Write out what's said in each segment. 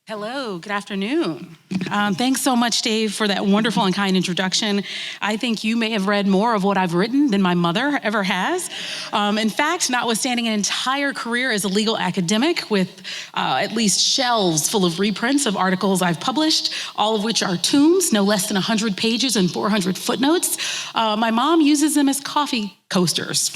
Hello, good afternoon. Thanks so much, Dave, for that wonderful and kind introduction. I think you may have read more of what I've written than my mother ever has. In fact, notwithstanding an entire career as a legal academic with at least shelves full of reprints of articles I've published, all of which are tomes, no less than 100 pages and 400 footnotes, my mom uses them as coffee coasters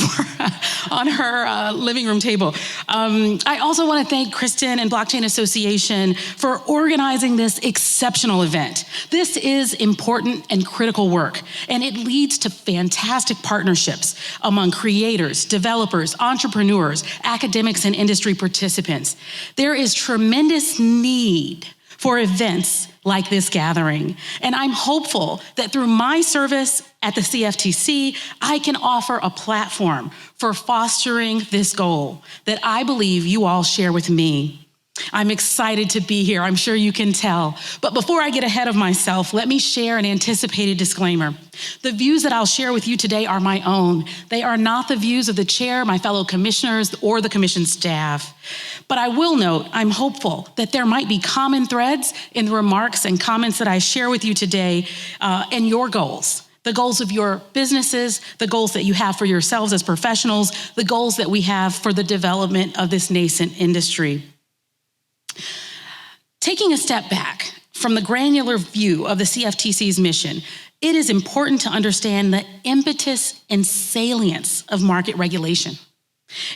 on her living room table. I also want to thank Kristin and Blockchain Association for organizing this exceptional event. This is important and critical work, and it leads to fantastic partnerships among creators, developers, entrepreneurs, academics, and industry participants. There is tremendous need for events like this gathering. And I'm hopeful that through my service at the CFTC, I can offer a platform for fostering this goal that I believe you all share with me. I'm excited to be here, I'm sure you can tell. But before I get ahead of myself, let me share an anticipated disclaimer. The views that I'll share with you today are my own. They are not the views of the chair, my fellow commissioners, or the commission staff. But I will note, I'm hopeful that there might be common threads in the remarks and comments that I share with you today and your goals. The goals of your businesses, the goals that you have for yourselves as professionals, the goals that we have for the development of this nascent industry. Taking a step back from the granular view of the CFTC's mission, it is important to understand the impetus and salience of market regulation.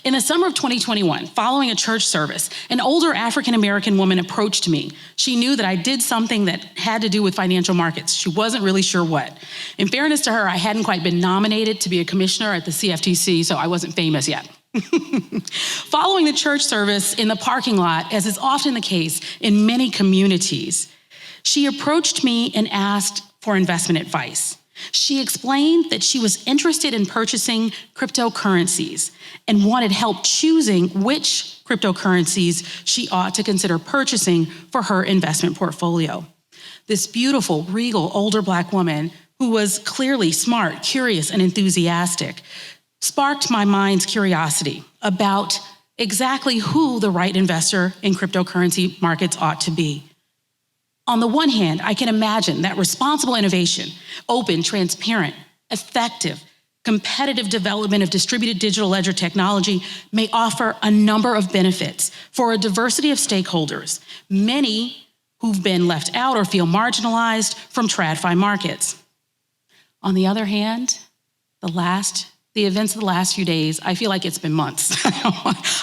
In the summer of 2021, following a church service, an older African-American woman approached me. She knew that I did something that had to do with financial markets. She wasn't really sure what. In fairness to her, I hadn't quite been nominated to be a commissioner at the CFTC, so I wasn't famous yet. Following the church service in the parking lot, as is often the case in many communities, she approached me and asked for investment advice. She explained that she was interested in purchasing cryptocurrencies and wanted help choosing which cryptocurrencies she ought to consider purchasing for her investment portfolio. This beautiful, regal, older Black woman, who was clearly smart, curious, and enthusiastic, sparked my mind's curiosity about exactly who the right investor in cryptocurrency markets ought to be. On the one hand, I can imagine that responsible innovation, open, transparent, effective, competitive development of distributed digital ledger technology may offer a number of benefits for a diversity of stakeholders, many who've been left out or feel marginalized from TradFi markets. On the other hand, the events of the last few days, I feel like it's been months.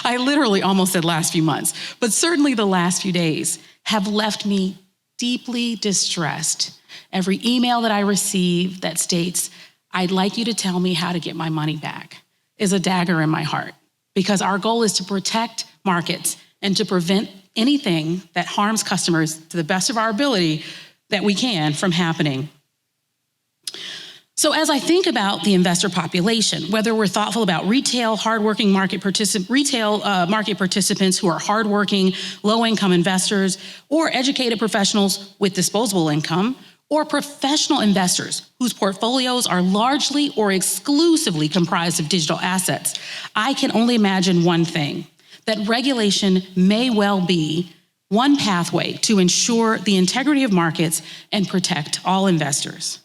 I literally almost said last few months, but certainly the last few days have left me deeply distressed. Every email that I receive that states, "I'd like you to tell me how to get my money back," is a dagger in my heart, because our goal is to protect markets and to prevent anything that harms customers to the best of our ability that we can from happening. So as I think about the investor population, whether we're thoughtful about retail market participants who are hardworking, low-income investors, or educated professionals with disposable income, or professional investors whose portfolios are largely or exclusively comprised of digital assets, I can only imagine one thing: that regulation may well be one pathway to ensure the integrity of markets and protect all investors.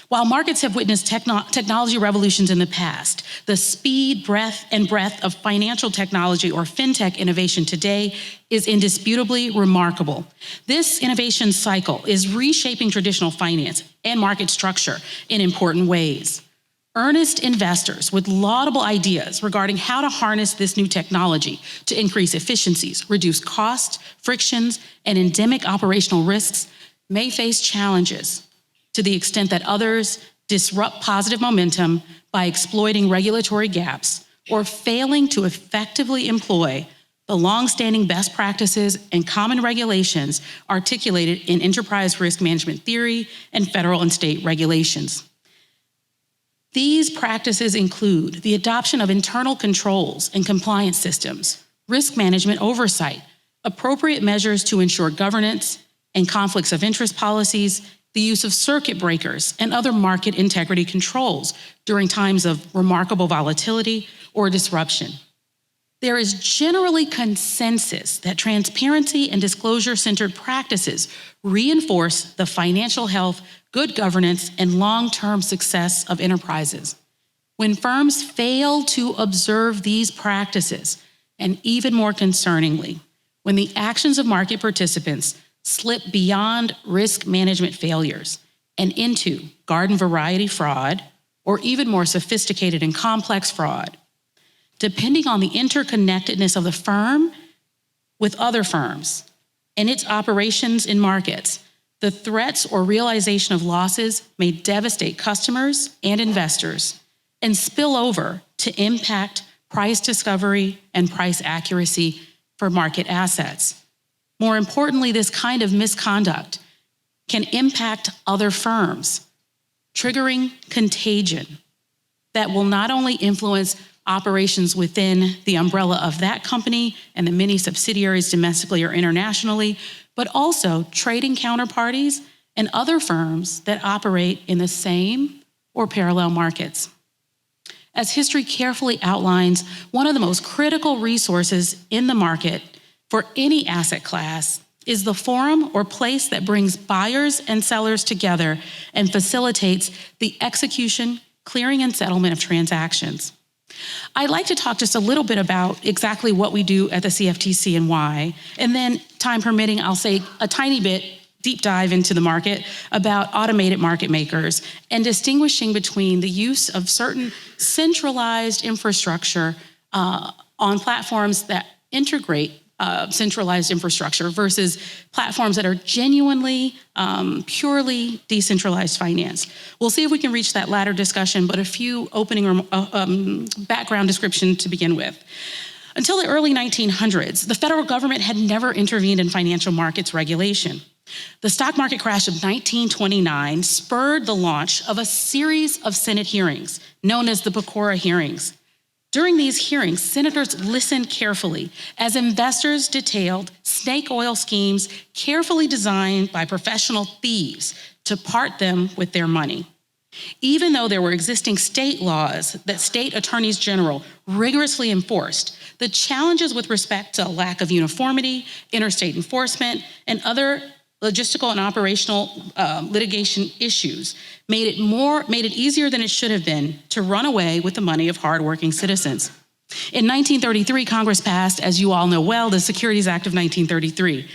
While markets have witnessed technology revolutions in the past, the speed, breadth of financial technology or fintech innovation today is indisputably remarkable. This innovation cycle is reshaping traditional finance and market structure in important ways. Earnest investors with laudable ideas regarding how to harness this new technology to increase efficiencies, reduce costs, frictions, and endemic operational risks may face challenges to the extent that others disrupt positive momentum by exploiting regulatory gaps or failing to effectively employ the long-standing best practices and common regulations articulated in enterprise risk management theory and federal and state regulations. These practices include the adoption of internal controls and compliance systems, risk management oversight, appropriate measures to ensure governance and conflicts of interest policies, the use of circuit breakers and other market integrity controls during times of remarkable volatility or disruption. there is generally consensus that transparency and disclosure-centered practices reinforce the financial health, good governance, and long-term success of enterprises. When firms fail to observe these practices, and even more concerningly, when the actions of market participants slip beyond risk management failures and into garden variety fraud, or even more sophisticated and complex fraud, depending on the interconnectedness of the firm with other firms and its operations in markets, the threats or realization of losses may devastate customers and investors and spill over to impact price discovery and price accuracy for market assets. More importantly, this kind of misconduct can impact other firms, triggering contagion that will not only influence operations within the umbrella of that company and the many subsidiaries domestically or internationally, but also trading counterparties and other firms that operate in the same or parallel markets. As history carefully outlines, one of the most critical resources in the market for any asset class is the forum or place that brings buyers and sellers together and facilitates the execution, clearing, and settlement of transactions. I'd like to talk just a little bit about exactly what we do at the CFTC and why, and then, time permitting, I'll say a tiny bit, deep dive into the market about automated market makers and distinguishing between the use of certain centralized infrastructure on platforms that integrate centralized infrastructure versus platforms that are genuinely, purely decentralized finance. We'll see if we can reach that latter discussion, but a few opening background description to begin with. Until the early 1900s, the federal government had never intervened in financial markets regulation. The stock market crash of 1929 spurred the launch of a series of Senate hearings known as the Pecora hearings. During these hearings, senators listened carefully as investors detailed snake oil schemes carefully designed by professional thieves to part them with their money. Even though there were existing state laws that state attorneys general rigorously enforced, the challenges with respect to a lack of uniformity, interstate enforcement, and other logistical and operational litigation issues made it easier than it should have been to run away with the money of hardworking citizens. In 1933, Congress passed, as you all know well, the Securities Act of 1933,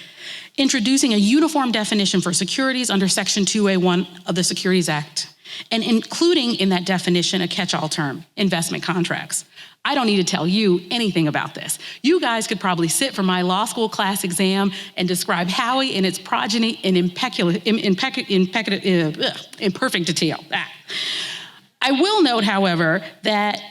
introducing a uniform definition for securities under Section 2A1 of the Securities Act, and including in that definition a catch-all term, investment contracts. I don't need to tell you anything about this. You guys could probably sit for my law school class exam and describe Howie and its progeny in perfect detail. I will note, however, that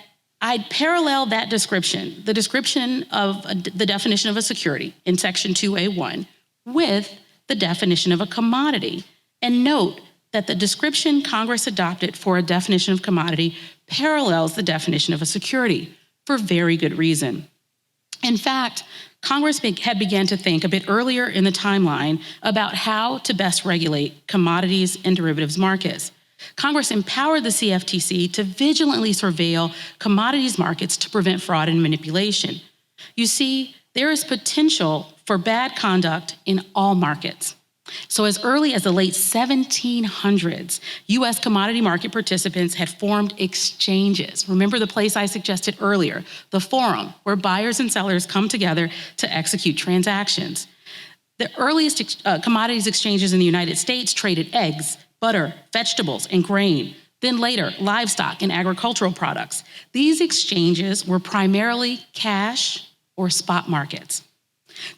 I'd parallel that description, the description of the definition of a security in Section 2A1, with the definition of a commodity, and note that the description Congress adopted for a definition of commodity parallels the definition of a security for very good reason. In fact, Congress had begun to think a bit earlier in the timeline about how to best regulate commodities and derivatives markets. Congress empowered the CFTC to vigilantly surveil commodities markets to prevent fraud and manipulation. You see, there is potential for bad conduct in all markets. So as early as the late 1700s, US commodity market participants had formed exchanges. Remember the place I suggested earlier, the forum, where buyers and sellers come together to execute transactions. The earliest commodities exchanges in the United States traded eggs, butter, vegetables, and grain. Then later, livestock and agricultural products. These exchanges were primarily cash or spot markets.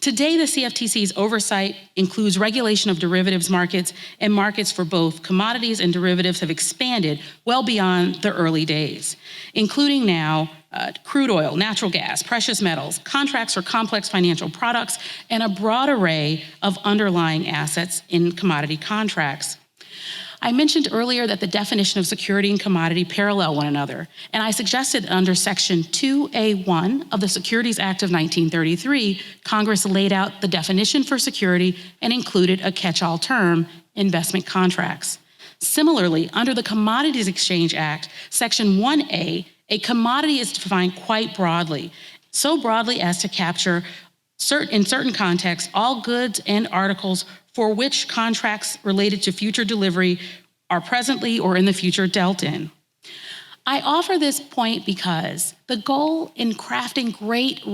Today, the CFTC's oversight includes regulation of derivatives markets, and markets for both commodities and derivatives have expanded well beyond the early days, including now crude oil, natural gas, precious metals, contracts for complex financial products, and a broad array of underlying assets in commodity contracts. I mentioned earlier that the definition of security and commodity parallel one another, and I suggested under Section 2A1 of the Securities Act of 1933, Congress laid out the definition for security and included a catch-all term, investment contracts. Similarly, under the Commodities Exchange Act, Section 1A, a commodity is defined quite broadly, so broadly as to capture in certain contexts all goods and articles for which contracts related to future delivery are presently or in the future dealt in. I offer this point because the goal in crafting great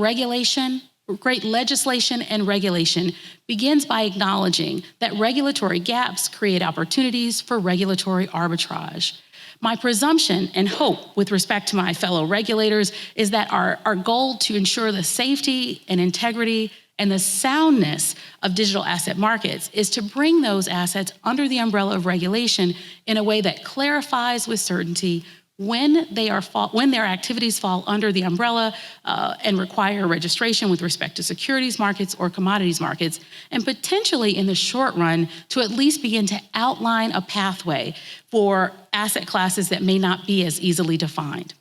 legislation and regulation begins by acknowledging that regulatory gaps create opportunities for regulatory arbitrage. My presumption and hope with respect to my fellow regulators is that our goal to ensure the safety and integrity and the soundness of digital asset markets is to bring those assets under the umbrella of regulation in a way that clarifies with certainty when their activities fall under the umbrella and require registration with respect to securities markets or commodities markets, and potentially in the short run to at least begin to outline a pathway for asset classes that may not be as easily defined.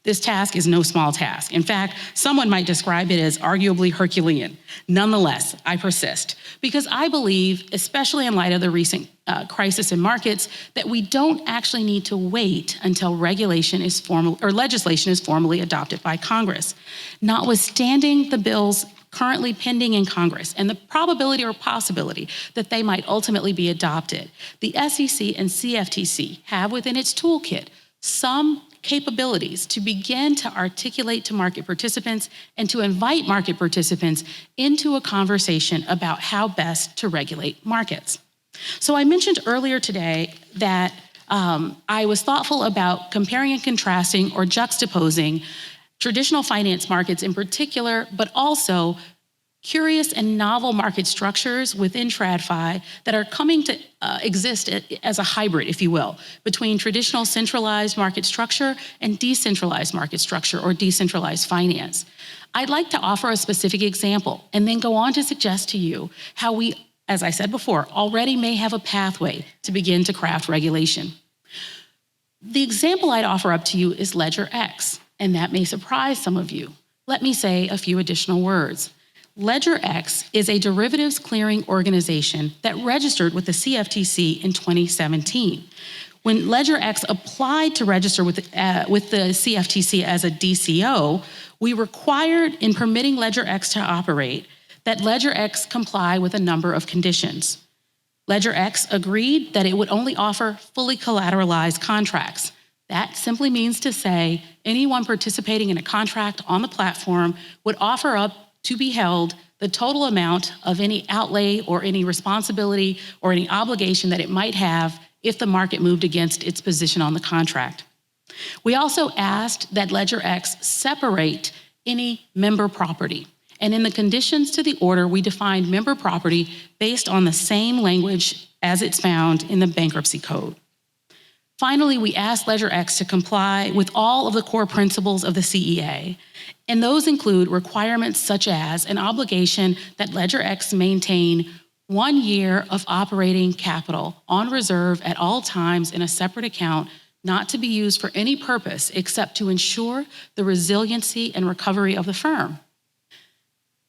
This task is no small task. In fact, someone might describe it as arguably Herculean. Nonetheless, I persist because I believe, especially in light of the recent crisis in markets, that we don't actually need to wait until legislation is formally adopted by Congress. Notwithstanding the bills currently pending in Congress and the probability or possibility that they might ultimately be adopted, the SEC and CFTC have within its toolkit some capabilities to begin to articulate to market participants and to invite market participants into a conversation about how best to regulate markets. So I mentioned earlier today that I was thoughtful about comparing and contrasting or juxtaposing traditional finance markets in particular, but also curious and novel market structures within TradFi that are coming to exist as a hybrid, if you will, between traditional centralized market structure and decentralized market structure or decentralized finance. I'd like to offer a specific example and then go on to suggest to you how we, as I said before, already may have a pathway to begin to craft regulation. The example I'd offer up to you is LedgerX, and that may surprise some of you. Let me say a few additional words. LedgerX is a derivatives clearing organization that registered with the CFTC in 2017. When LedgerX applied to register with the CFTC as a DCO, we required in permitting LedgerX to operate that LedgerX comply with a number of conditions. LedgerX agreed that it would only offer fully collateralized contracts. That simply means to say anyone participating in a contract on the platform would offer up to be held the total amount of any outlay or any responsibility or any obligation that it might have if the market moved against its position on the contract. We also asked that LedgerX separate any member property. And in the conditions to the order, we defined member property based on the same language as it's found in the bankruptcy code. Finally, we asked LedgerX to comply with all of the core principles of the CEA, and those include requirements such as an obligation that LedgerX maintain 1 year of operating capital on reserve at all times in a separate account, not to be used for any purpose except to ensure the resiliency and recovery of the firm.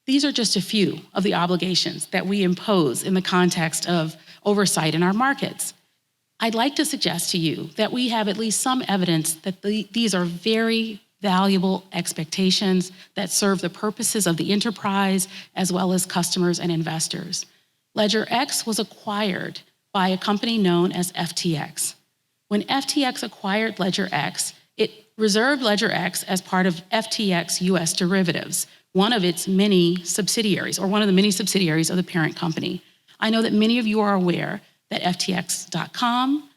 These are just a few of the obligations that we impose in the context of oversight in our markets. I'd like to suggest to you that we have at least some evidence that these are very valuable expectations that serve the purposes of the enterprise as well as customers and investors. LedgerX was acquired by a company known as FTX. When FTX acquired LedgerX, it reserved LedgerX as part of FTX US Derivatives, one of its many subsidiaries, or one of the many subsidiaries of the parent company. I know that many of you are aware that FTX.com,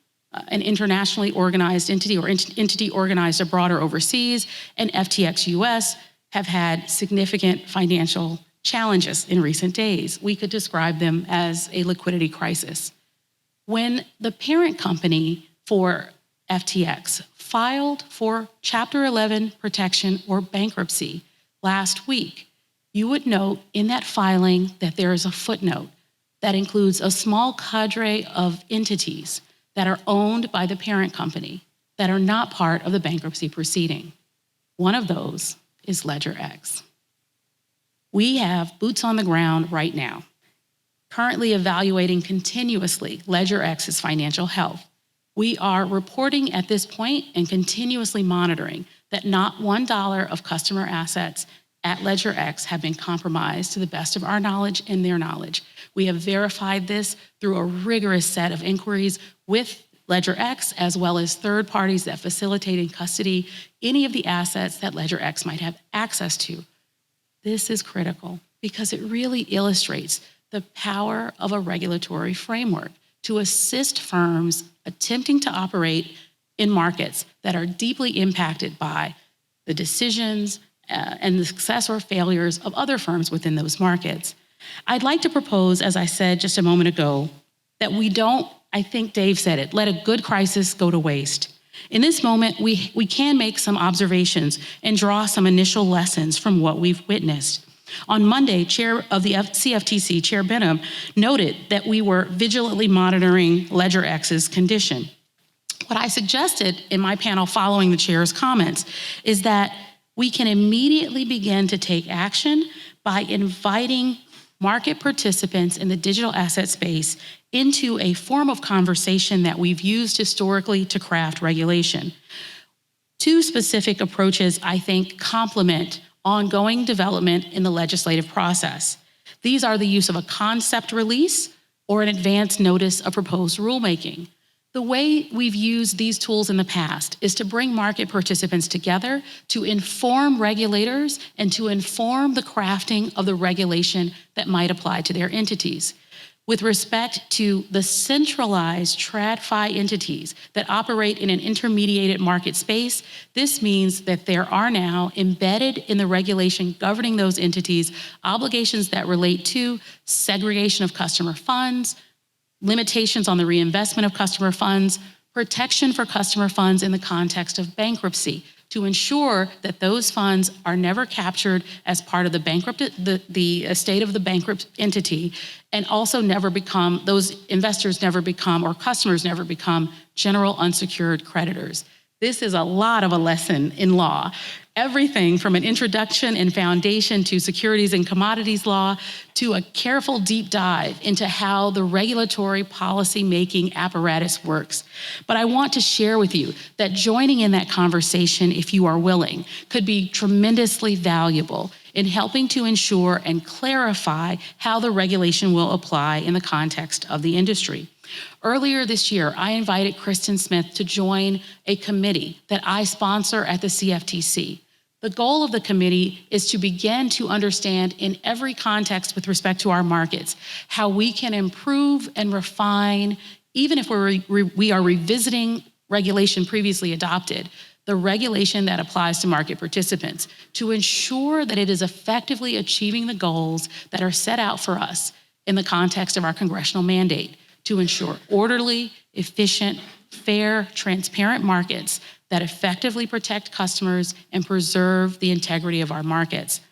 an internationally organized entity or entity organized abroad or overseas, and FTX US have had significant financial challenges in recent days. We could describe them as a liquidity crisis. When the parent company for FTX filed for Chapter 11 protection or bankruptcy last week, you would note in that filing that there is a footnote that includes a small cadre of entities that are owned by the parent company that are not part of the bankruptcy proceeding. One of those is LedgerX. We have boots on the ground right now, currently evaluating continuously LedgerX's financial health. We are reporting at this point and continuously monitoring that not $1 of customer assets at LedgerX have been compromised to the best of our knowledge and their knowledge. We have verified this through a rigorous set of inquiries with LedgerX, as well as third parties that facilitate and custody any of the assets that LedgerX might have access to. This is critical because it really illustrates the power of a regulatory framework to assist firms attempting to operate in markets that are deeply impacted by the decisions and the success or failures of other firms within those markets. I'd like to propose, as I said just a moment ago, that we don't, I think Dave said it, let a good crisis go to waste. In this moment, we can make some observations and draw some initial lessons from what we've witnessed. On Monday, Chair of the CFTC, Chair Benham, noted that we were vigilantly monitoring LedgerX's condition. What I suggested in my panel following the chair's comments is that we can immediately begin to take action by inviting market participants in the digital asset space into a form of conversation that we've used historically to craft regulation. Two specific approaches, I think, complement ongoing development in the legislative process. These are the use of a concept release or an advance notice of proposed rulemaking. The way we've used these tools in the past is to bring market participants together to inform regulators and to inform the crafting of the regulation that might apply to their entities. With respect to the centralized TradFi entities that operate in an intermediated market space, this means that there are now embedded in the regulation governing those entities obligations that relate to segregation of customer funds, limitations on the reinvestment of customer funds, protection for customer funds in the context of bankruptcy, to ensure that those funds are never captured as part of the estate of the bankrupt entity, and also never become, those investors never become, or customers never become, general unsecured creditors. This is a lot of a lesson in law. Everything from an introduction and foundation to securities and commodities law to a careful deep dive into how the regulatory policy making apparatus works. But I want to share with you that joining in that conversation, if you are willing, could be tremendously valuable in helping to ensure and clarify how the regulation will apply in the context of the industry. Earlier this year, I invited Kristin Smith to join a committee that I sponsor at the CFTC. The goal of the committee is to begin to understand in every context with respect to our markets, how we can improve and refine, even if we are revisiting regulation previously adopted, the regulation that applies to market participants, to ensure that it is effectively achieving the goals that are set out for us in the context of our congressional mandate, to ensure orderly, efficient, fair, transparent markets that effectively protect customers and preserve the integrity of our markets.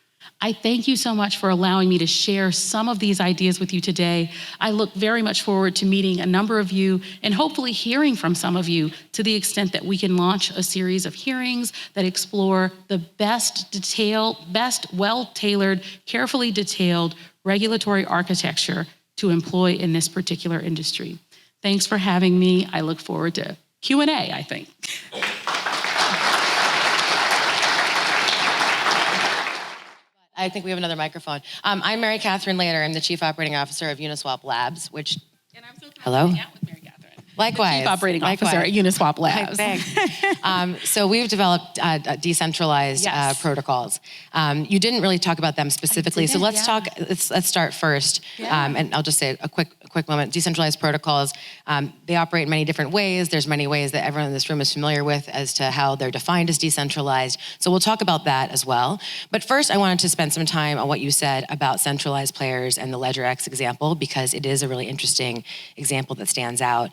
I thank you so much for allowing me to share some of these ideas with you today. I look very much forward to meeting a number of you and hopefully hearing from some of you to the extent that we can launch a series of hearings that explore the best well-tailored, carefully detailed regulatory architecture to employ in this particular industry. Thanks for having me. I look forward to Q&A, I think. I think we have another microphone. I'm Mary Catherine Lader. I'm the Chief Operating Officer of Uniswap Labs, which... And I'm so hello? With Mary Catherine. Likewise. Chief Operating Officer at Uniswap Labs. Thanks. So we've developed decentralized protocols. You didn't really talk about them specifically, so let's talk. Let's start first, and I'll just say a quick moment. Decentralized protocols, they operate in many different ways. There's many ways that everyone in this room is familiar with as to how they're defined as decentralized. So we'll talk about that as well. But first, I wanted to spend some time on what you said about centralized players and the LedgerX example, because it is a really interesting example that stands out.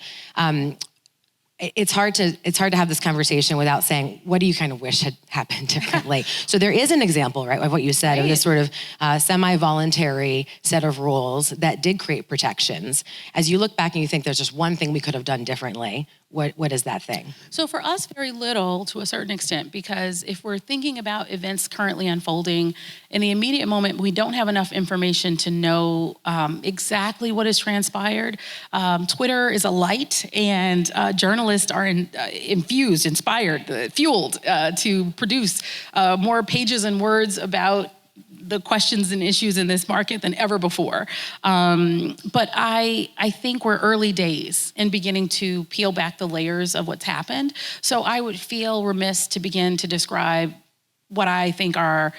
It's hard to have this conversation without saying, what do you kind of wish had happened differently? So there is an example, right, of what you said, of this sort of semi-voluntary set of rules that did create protections. As you look back and you think there's just one thing we could have done differently, what is that thing? So for us, very little to a certain extent, because if we're thinking about events currently unfolding, in the immediate moment, we don't have enough information to know exactly what has transpired. Twitter is alight, and journalists are infused, inspired, fueled to produce more pages and words about the questions and issues in this market than ever before. But I think we're early days in beginning to peel back the layers of what's happened. So I would feel remiss to begin to describe what I think are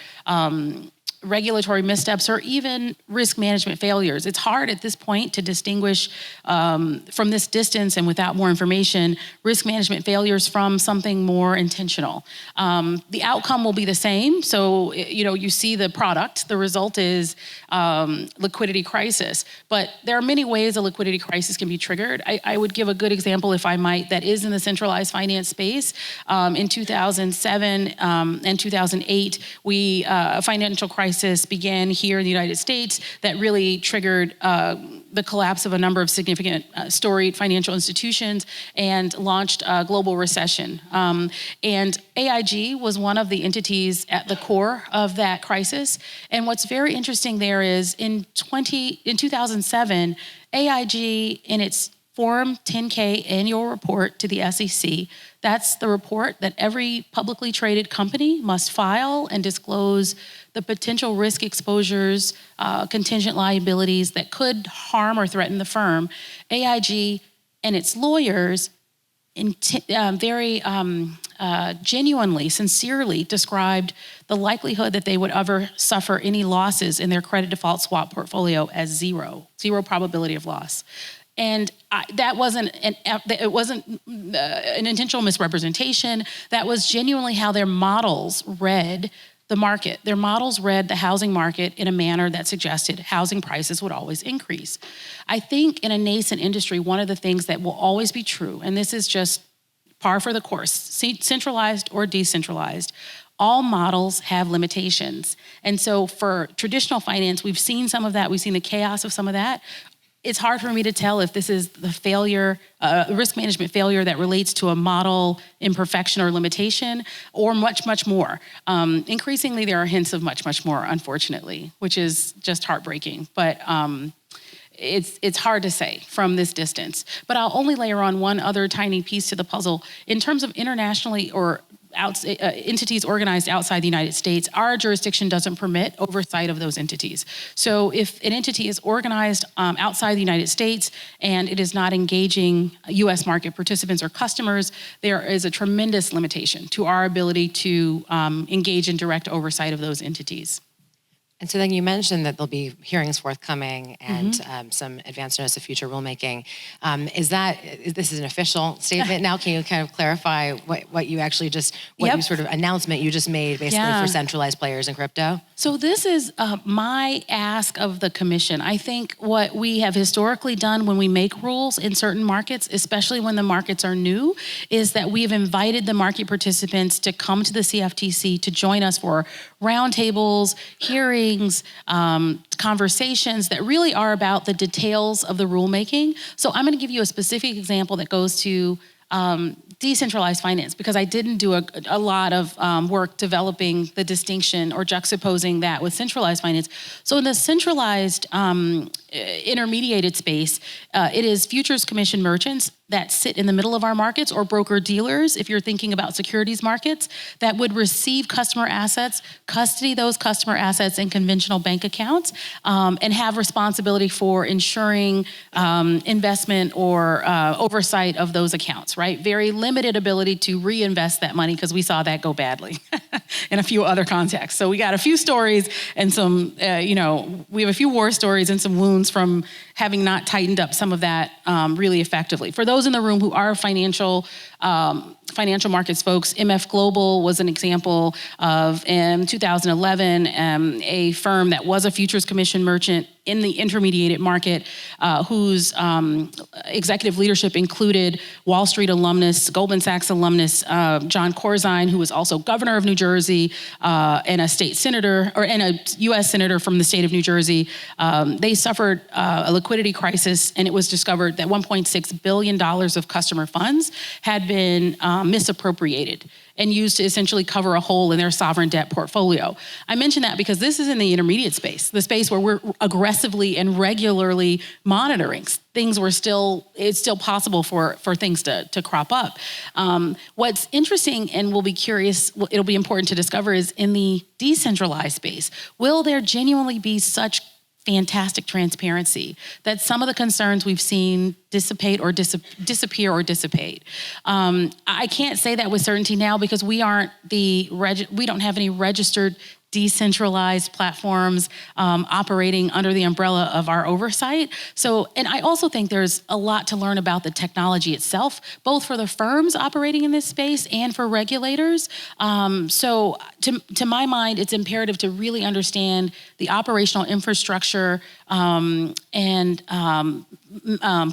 regulatory missteps or even risk management failures. It's hard at this point to distinguish from this distance and without more information, risk management failures from something more intentional. The outcome will be the same. So, you see the product, the result is liquidity crisis. But there are many ways a liquidity crisis can be triggered. I would give a good example, if I might, that is in the centralized finance space. In 2007 and 2008, a financial crisis began here in the United States that really triggered the collapse of a number of significant storied financial institutions and launched a global recession. And AIG was one of the entities at the core of that crisis. And what's very interesting there is in 2007, AIG in its Form 10-K annual report to the SEC, that's the report that every publicly traded company must file and disclose the potential risk exposures, contingent liabilities that could harm or threaten the firm. AIG and its lawyers very genuinely, sincerely described the likelihood that they would ever suffer any losses in their credit default swap portfolio as zero probability of loss. And that wasn't an intentional misrepresentation. That was genuinely how their models read the market. Their models read the housing market in a manner that suggested housing prices would always increase. I think in a nascent industry, one of the things that will always be true, and this is just par for the course, centralized or decentralized, all models have limitations. And so for traditional finance, we've seen some of that. We've seen the chaos of some of that. It's hard for me to tell if this is the failure, risk management failure that relates to a model imperfection or limitation, or much, much more. Increasingly, there are hints of much, much more, unfortunately, which is just heartbreaking. But it's hard to say from this distance. But I'll only layer on one other tiny piece to the puzzle. In terms of internationally or entities organized outside the United States, our jurisdiction doesn't permit oversight of those entities. So if an entity is organized outside the United States and it is not engaging U.S. market participants or customers, there is a tremendous limitation to our ability to engage in direct oversight of those entities. And so then you mentioned that there'll be hearings forthcoming and some advance notice of future rulemaking. Is this an official statement now? Can you kind of clarify what you actually you sort of announcement you just made basically for centralized players in crypto? So this is my ask of the commission. I think what we have historically done when we make rules in certain markets, especially when the markets are new, is that we have invited the market participants to come to the CFTC to join us for roundtables, hearings, conversations that really are about the details of the rulemaking. So I'm going to give you a specific example that goes to decentralized finance, because I didn't do a lot of work developing the distinction or juxtaposing that with centralized finance. So in the centralized intermediated space, it is futures commission merchants that sit in the middle of our markets, or broker dealers, if you're thinking about securities markets, that would receive customer assets, custody those customer assets in conventional bank accounts, and have responsibility for ensuring investment or oversight of those accounts, right? Very limited ability to reinvest that money, because we saw that go badly in a few other contexts. So we got a few stories and some, we have a few war stories and some wounds from having not tightened up some of that really effectively. For those in the room who are financial markets folks, MF Global was an example of, in 2011, a firm that was a futures commission merchant in the intermediated market, whose executive leadership included Wall Street alumnus, Goldman Sachs alumnus, John Corzine, who was also governor of New Jersey, and a state senator, and a U.S. senator from the state of New Jersey. They suffered a liquidity crisis, and it was discovered that $1.6 billion of customer funds had been misappropriated. and used to essentially cover a hole in their sovereign debt portfolio. I mention that because this is in the intermediate space, the space where we're aggressively and regularly monitoring things. It's still possible for things to crop up. What's interesting and will be curious, it'll be important to discover, is in the decentralized space, will there genuinely be such fantastic transparency that some of the concerns we've seen disappear or dissipate. I can't say that with certainty now because we don't have any registered decentralized platforms operating under the umbrella of our oversight. And I also think there's a lot to learn about the technology itself, both for the firms operating in this space and for regulators. So to my mind, it's imperative to really understand the operational infrastructure and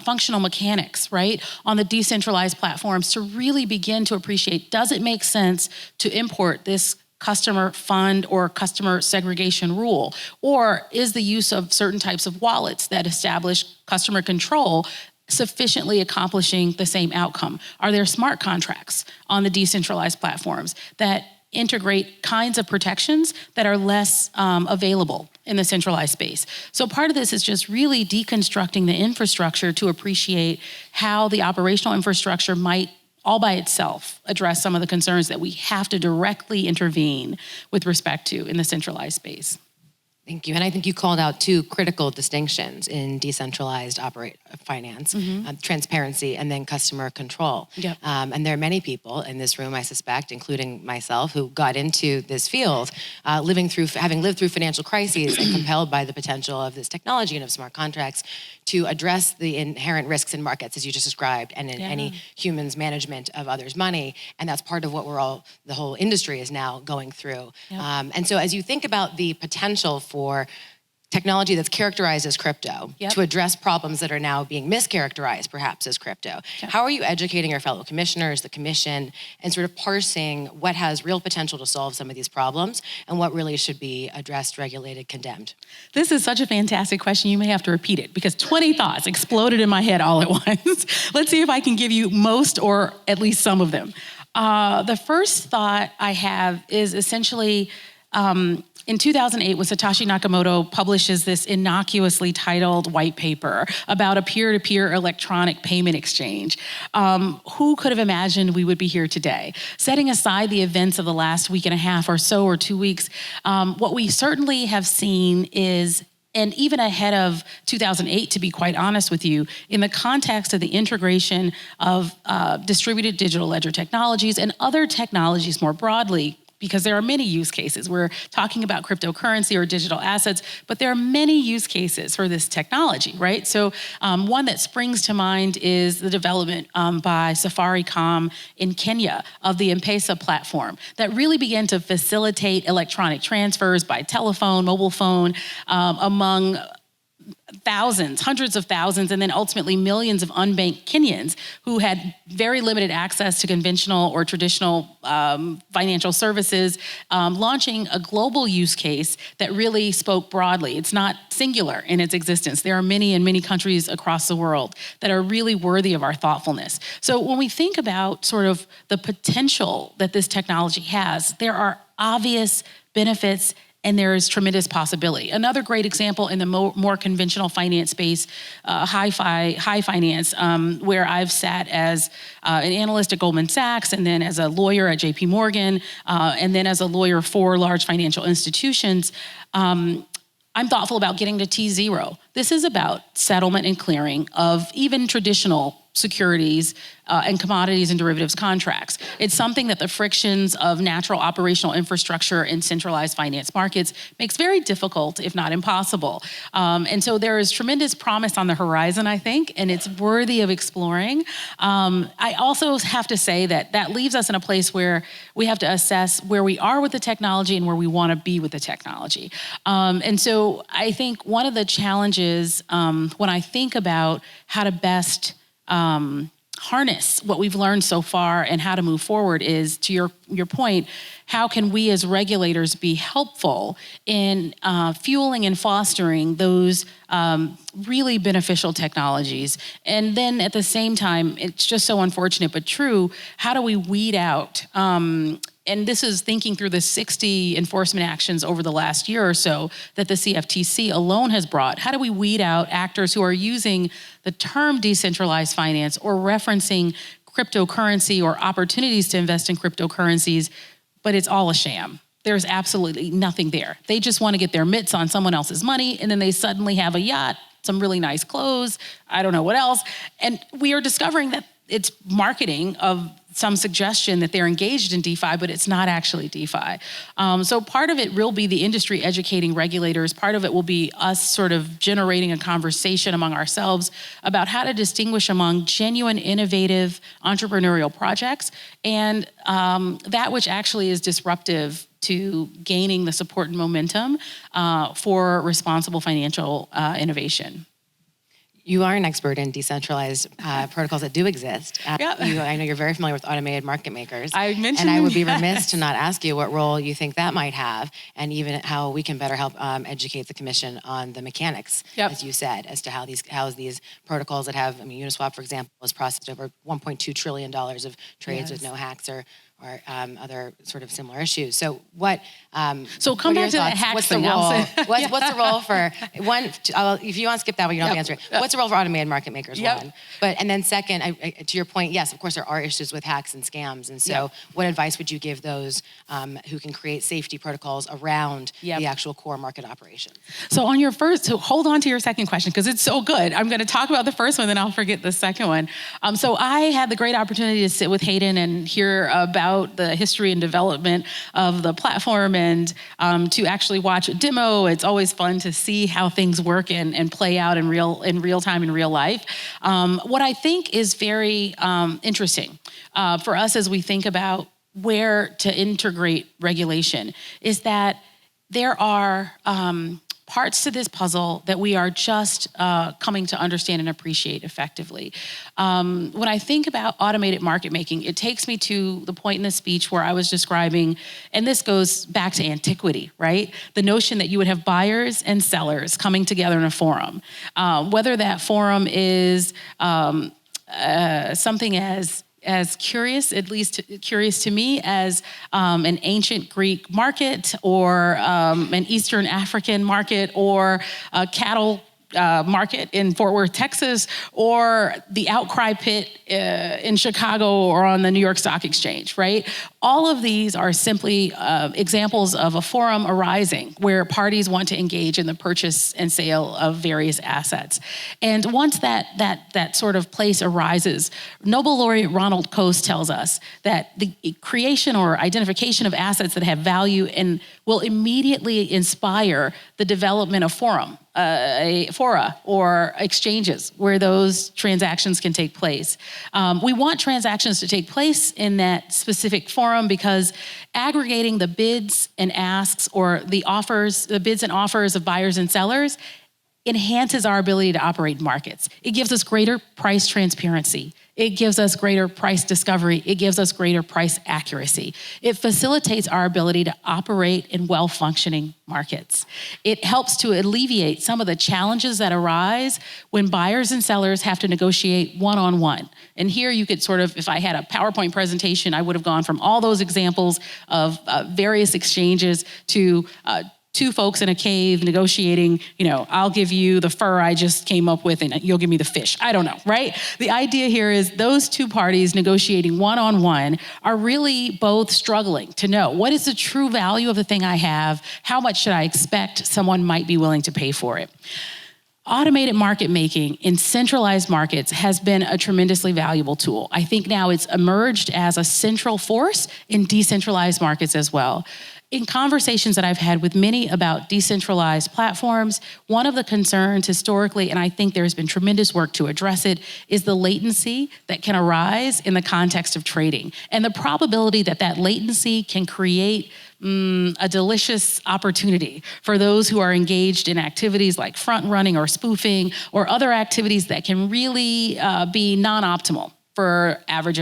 functional mechanics, right, on the decentralized platforms to really begin to appreciate, does it make sense to import this customer fund or customer segregation rule? Or is the use of certain types of wallets that establish customer control sufficiently accomplishing the same outcome? Are there smart contracts on the decentralized platforms that integrate kinds of protections that are less available in the centralized space? So part of this is just really deconstructing the infrastructure to appreciate how the operational infrastructure might all by itself address some of the concerns that we have to directly intervene with respect to in the centralized space. Thank you. And I think you called out two critical distinctions in decentralized finance, transparency and then customer control. Yep. And there are many people in this room, I suspect, including myself, who got into this field having lived through financial crises and compelled by the potential of this technology and of smart contracts to address the inherent risks in markets, as you just described, and in any human's management of others' money. And that's part of what the whole industry is now going through. Yep. And so as you think about the potential for technology that's characterized as crypto to address problems that are now being mischaracterized perhaps as crypto. How are you educating your fellow commissioners, the commission, and sort of parsing what has real potential to solve some of these problems and what really should be addressed, regulated, condemned? This is such a fantastic question. You may have to repeat it because 20 thoughts exploded in my head all at once. Let's see if I can give you most or at least some of them. The first thought I have is essentially, in 2008, when Satoshi Nakamoto publishes this innocuously titled white paper about a peer-to-peer electronic payment exchange, who could have imagined we would be here today? Setting aside the events of the last week and a half or so, or 2 weeks, what we certainly have seen is, and even ahead of 2008, to be quite honest with you, in the context of the integration of distributed digital ledger technologies and other technologies more broadly, because there are many use cases. We're talking about cryptocurrency or digital assets, but there are many use cases for this technology, right? So one that springs to mind is the development by Safaricom in Kenya of the M-Pesa platform that really began to facilitate electronic transfers by telephone, mobile phone, among thousands, hundreds of thousands, and then ultimately millions of unbanked Kenyans who had very limited access to conventional or traditional financial services, launching a global use case that really spoke broadly. It's not singular in its existence. There are many in many countries across the world that are really worthy of our thoughtfulness. So when we think about sort of the potential that this technology has, there are obvious benefits and there is tremendous possibility. Another great example in the more conventional finance space, high finance, where I've sat as an analyst at Goldman Sachs, and then as a lawyer at JP Morgan, and then as a lawyer for large financial institutions. I'm thoughtful about getting to T0. This is about settlement and clearing of even traditional securities and commodities and derivatives contracts. It's something that the frictions of natural operational infrastructure in centralized finance markets makes very difficult, if not impossible. And so there is tremendous promise on the horizon, I think, and it's worthy of exploring. I also have to say that leaves us in a place where we have to assess where we are with the technology and where we want to be with the technology. And so I think one of the challenges when I think about how to best harness what we've learned so far and how to move forward is, to your point, how can we as regulators be helpful in fueling and fostering those really beneficial technologies? And then at the same time, it's just so unfortunate but true, how do we weed out and this is thinking through the 60 enforcement actions over the last year or so that the CFTC alone has brought. How do we weed out actors who are using the term decentralized finance or referencing cryptocurrency or opportunities to invest in cryptocurrencies, but it's all a sham? There's absolutely nothing there. They just want to get their mitts on someone else's money, and then they suddenly have a yacht, some really nice clothes, I don't know what else. And we are discovering that it's marketing of some suggestion that they're engaged in DeFi, but it's not actually DeFi. So part of it will be the industry educating regulators. Part of it will be us sort of generating a conversation among ourselves about how to distinguish among genuine, innovative entrepreneurial projects and that which actually is disruptive to gaining the support and momentum for responsible financial innovation. You are an expert in decentralized protocols that do exist. Yep. I know you're very familiar with automated market makers. I mentioned, and I would be remiss to not ask you what role you think that might have, and even how we can better help educate the Commission on the mechanics, as you said, as to how these protocols that have, Uniswap, for example, has processed over $1.2 trillion of trades with no hacks or other sort of similar issues. So what? So come back to the hacks. What's the role? What's the role for one? If you want to skip that one, you don't have to answer it. What's the role for automated market makers? One, and then second, to your point, yes, of course there are issues with hacks and scams, and so what advice would you give those who can create safety protocols around the actual core market operation? So on your first, so hold on to your second question because it's so good. I'm going to talk about the first one, then I'll forget the second one. So I had the great opportunity to sit with Hayden and hear about the history and development of the platform and to actually watch a demo. It's always fun to see how things work and play out in real time in real life. What I think is very interesting for us as we think about where to integrate regulation is that there are parts to this puzzle that we are just coming to understand and appreciate effectively. When I think about automated market making, it takes me to the point in the speech where I was describing, and this goes back to antiquity, right? The notion that you would have buyers and sellers coming together in a forum. Whether that forum is something as curious, at least curious to me, as an ancient Greek market or an Eastern African market or a cattle market in Fort Worth, Texas, or the Outcry Pit in Chicago or on the New York Stock Exchange, right? All of these are simply examples of a forum arising where parties want to engage in the purchase and sale of various assets. And once that sort of place arises, Nobel laureate Ronald Coase tells us that the creation or identification of assets that have value and will immediately inspire the development of fora or exchanges where those transactions can take place. We want transactions to take place in that specific forum because aggregating the bids and asks or the bids and offers of buyers and sellers enhances our ability to operate markets. It gives us greater price transparency. It gives us greater price discovery. It gives us greater price accuracy. It facilitates our ability to operate in well-functioning markets. It helps to alleviate some of the challenges that arise when buyers and sellers have to negotiate one-on-one. And here you could sort of, if I had a PowerPoint presentation, I would have gone from all those examples of various exchanges to two folks in a cave negotiating, I'll give you the fur I just came up with and you'll give me the fish. I don't know, right? The idea here is those two parties negotiating one-on-one are really both struggling to know what is the true value of the thing I have, how much should I expect someone might be willing to pay for it. Automated market making in centralized markets has been a tremendously valuable tool. I think now it's emerged as a central force in decentralized markets as well. In conversations that I've had with many about decentralized platforms, one of the concerns historically, and I think there's been tremendous work to address it, is the latency that can arise in the context of trading and the probability that latency can create a delicious opportunity for those who are engaged in activities like front running or spoofing or other activities that can really be non-optimal for the average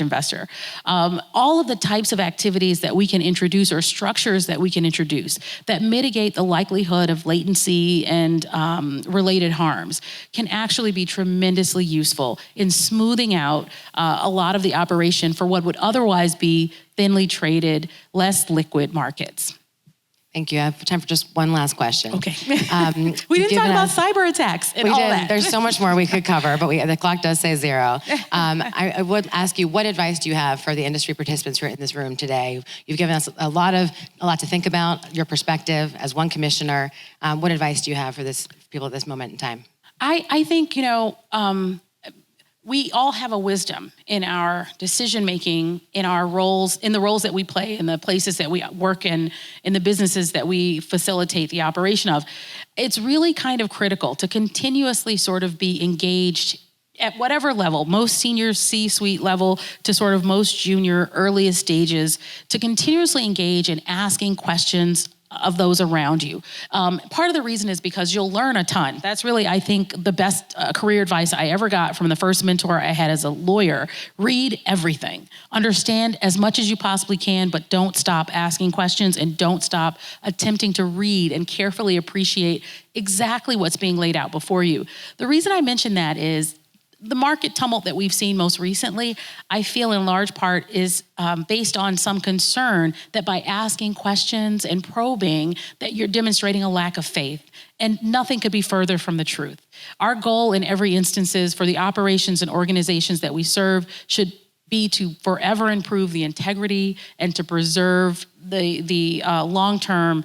investor. All of the types of activities that we can introduce or structures that we can introduce that mitigate the likelihood of latency and related harms can actually be tremendously useful in smoothing out a lot of the operation for what would otherwise be thinly traded, less liquid markets. Thank you. I have time for just one last question. Okay. We didn't talk about cyber attacks and all that. There's so much more we could cover, but the clock does say 0. I would ask you, what advice do you have for the industry participants who are in this room today? You've given us a lot to think about, your perspective as one commissioner. What advice do you have for people at this moment in time? I think, we all have a wisdom in our decision-making, in our roles, in the roles that we play, in the places that we work in the businesses that we facilitate the operation of. It's really kind of critical to continuously sort of be engaged at whatever level, most senior C-suite level to sort of most junior, earliest stages, to continuously engage in asking questions of those around you. Part of the reason is because you'll learn a ton. That's really, I think, the best career advice I ever got from the first mentor I had as a lawyer. Read everything. Understand as much as you possibly can, but don't stop asking questions and don't stop attempting to read and carefully appreciate exactly what's being laid out before you. The reason I mention that is the market tumult that we've seen most recently, I feel in large part is based on some concern that by asking questions and probing that you're demonstrating a lack of faith. And nothing could be further from the truth. Our goal in every instance is for the operations and organizations that we serve should be to forever improve the integrity and to preserve the long-term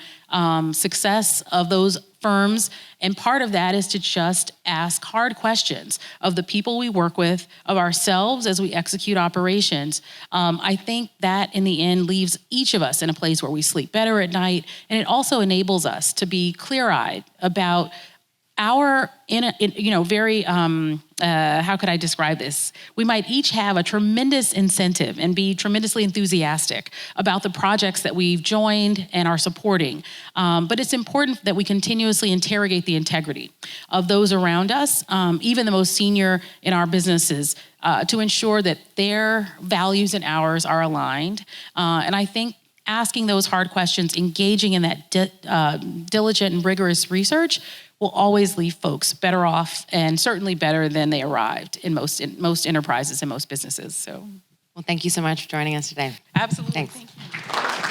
success of those firms. And part of that is to just ask hard questions of the people we work with, of ourselves as we execute operations. I think that in the end leaves each of us in a place where we sleep better at night. And it also enables us to be clear-eyed about our, very, how could I describe this? We might each have a tremendous incentive and be tremendously enthusiastic about the projects that we've joined and are supporting. But it's important that we continuously interrogate the integrity of those around us, even the most senior in our businesses, to ensure that their values and ours are aligned. And I think asking those hard questions, engaging in that diligent and rigorous research will always leave folks better off and certainly better than they arrived in most enterprises and most businesses. So, well, thank you so much for joining us today. Absolutely. Thanks. Thank you.